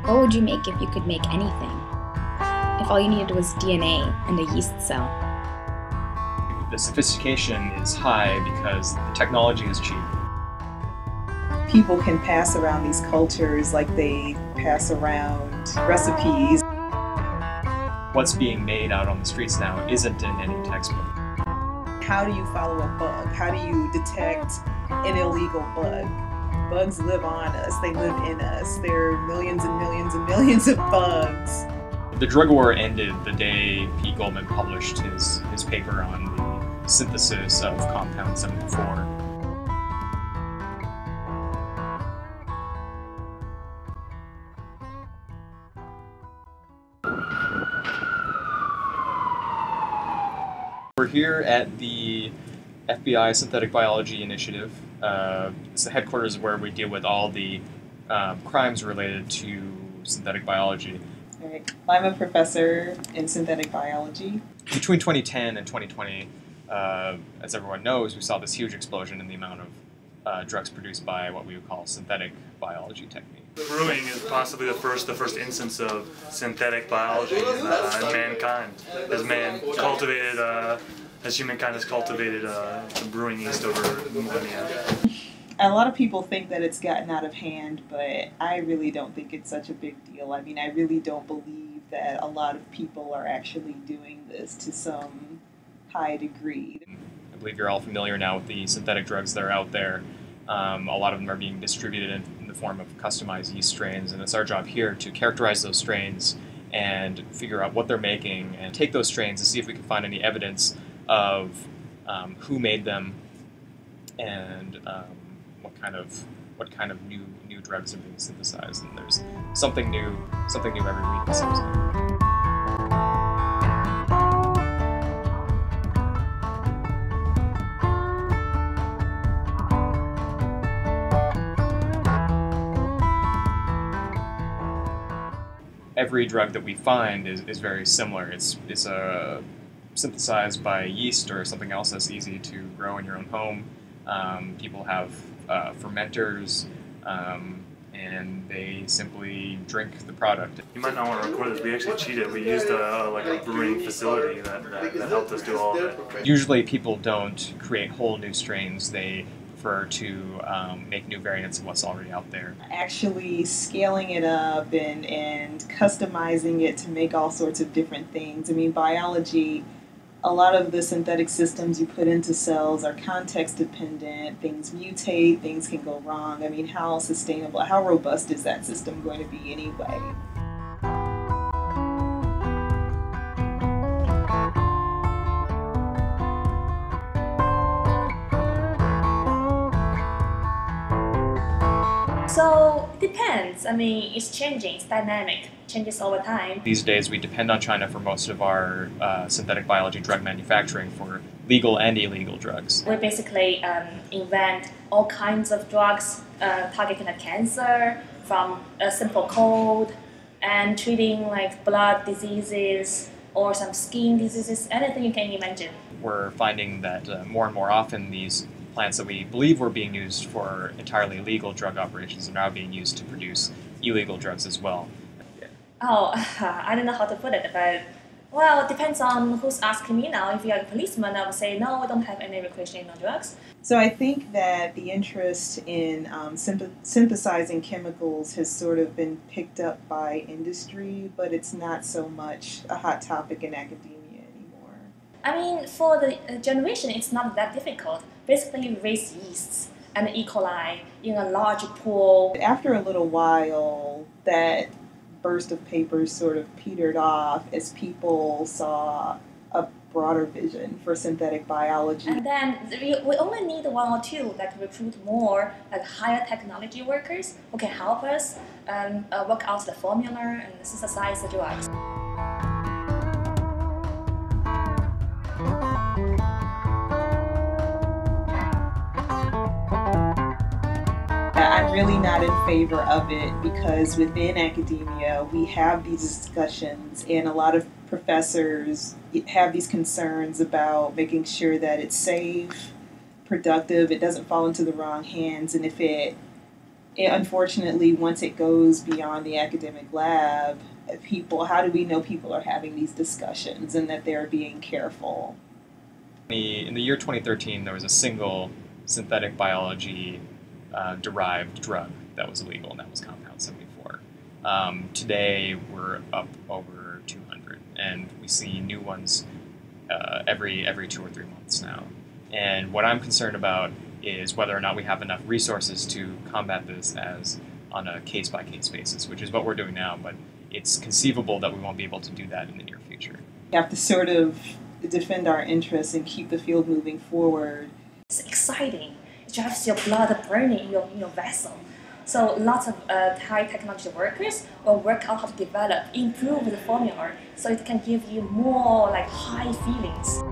What would you make if you could make anything? If all you needed was DNA and a yeast cell? The sophistication is high because the technology is cheap. People can pass around these cultures like they pass around recipes. What's being made out on the streets now isn't in any textbook. How do you follow a bug? How do you detect an illegal bug? Bugs live on us, they live in us. There are millions and millions and millions of bugs. The drug war ended the day P. Goldman published his paper on the synthesis of compound74. We're here at the FBI Synthetic Biology Initiative. It's the headquarters where we deal with all the crimes related to synthetic biology. Right. I'm a professor in synthetic biology. Between 2010 and 2020, as everyone knows, we saw this huge explosion in the amount of drugs produced by what we would call synthetic biology technique. Brewing is possibly the first instance of synthetic biology in mankind, as humankind has cultivated brewing yeast over millennia. A lot of people think that it's gotten out of hand, but I really don't think it's such a big deal. I mean, I really don't believe that a lot of people are actually doing this to some high degree. I believe you're all familiar now with the synthetic drugs that are out there. A lot of them are being distributed in the form of customized yeast strains, and it's our job here to characterize those strains and figure out what they're making and take those strains and see if we can find any evidence of who made them and what kind of new drugs are being synthesized. And there's something new every week, it seems like. Every drug that we find is very similar. It's synthesized by yeast or something else that's easy to grow in your own home. People have fermenters, and they simply drink the product. You might not want to record this. We actually cheated. We used a brewing facility that helped us do all of it. Usually people don't create whole new strains. They prefer to make new variants of what's already out there. Actually scaling it up and customizing it to make all sorts of different things. I mean, biology, a lot of the synthetic systems you put into cells are context dependent. Things mutate, things can go wrong. I mean, how sustainable, how robust is that system going to be anyway? So it depends. I mean, it's changing, it's dynamic, changes over time. These days we depend on China for most of our synthetic biology drug manufacturing for legal and illegal drugs. We basically invent all kinds of drugs targeting cancer, from a simple cold and treating like blood diseases or some skin diseases, anything you can imagine. We're finding that more and more often these plants that we believe were being used for entirely legal drug operations are now being used to produce illegal drugs as well. Oh, I don't know how to put it, but well, it depends on who's asking me now. If you're a policeman, I would say no, we don't have any recreational drugs. So I think that the interest in synthesizing chemicals has sort of been picked up by industry, but it's not so much a hot topic in academia anymore. I mean, for the generation, it's not that difficult. Basically, you raise yeasts and E. coli in a large pool. After a little while, that burst of papers sort of petered off as people saw a broader vision for synthetic biology. And then we only need one or two, like recruit more like higher technology workers who can help us work out the formula and synthesize the drugs. I'm really not in favor of it because within academia we have these discussions and a lot of professors have these concerns about making sure that it's safe, productive, it doesn't fall into the wrong hands, and if it unfortunately, once it goes beyond the academic lab, how do we know people are having these discussions and that they're being careful? In the year 2013, there was a single synthetic biology derived drug that was illegal, and that was compound74. Today, we're up over 200, and we see new ones every 2 or 3 months now. And what I'm concerned about is whether or not we have enough resources to combat this as on a case-by-case basis, which is what we're doing now, but it's conceivable that we won't be able to do that in the near future. We have to sort of defend our interests and keep the field moving forward. It's exciting. It drives your blood burning in your vessel. So lots of high technology workers will work out how to develop, improve the formula so it can give you more like high feelings.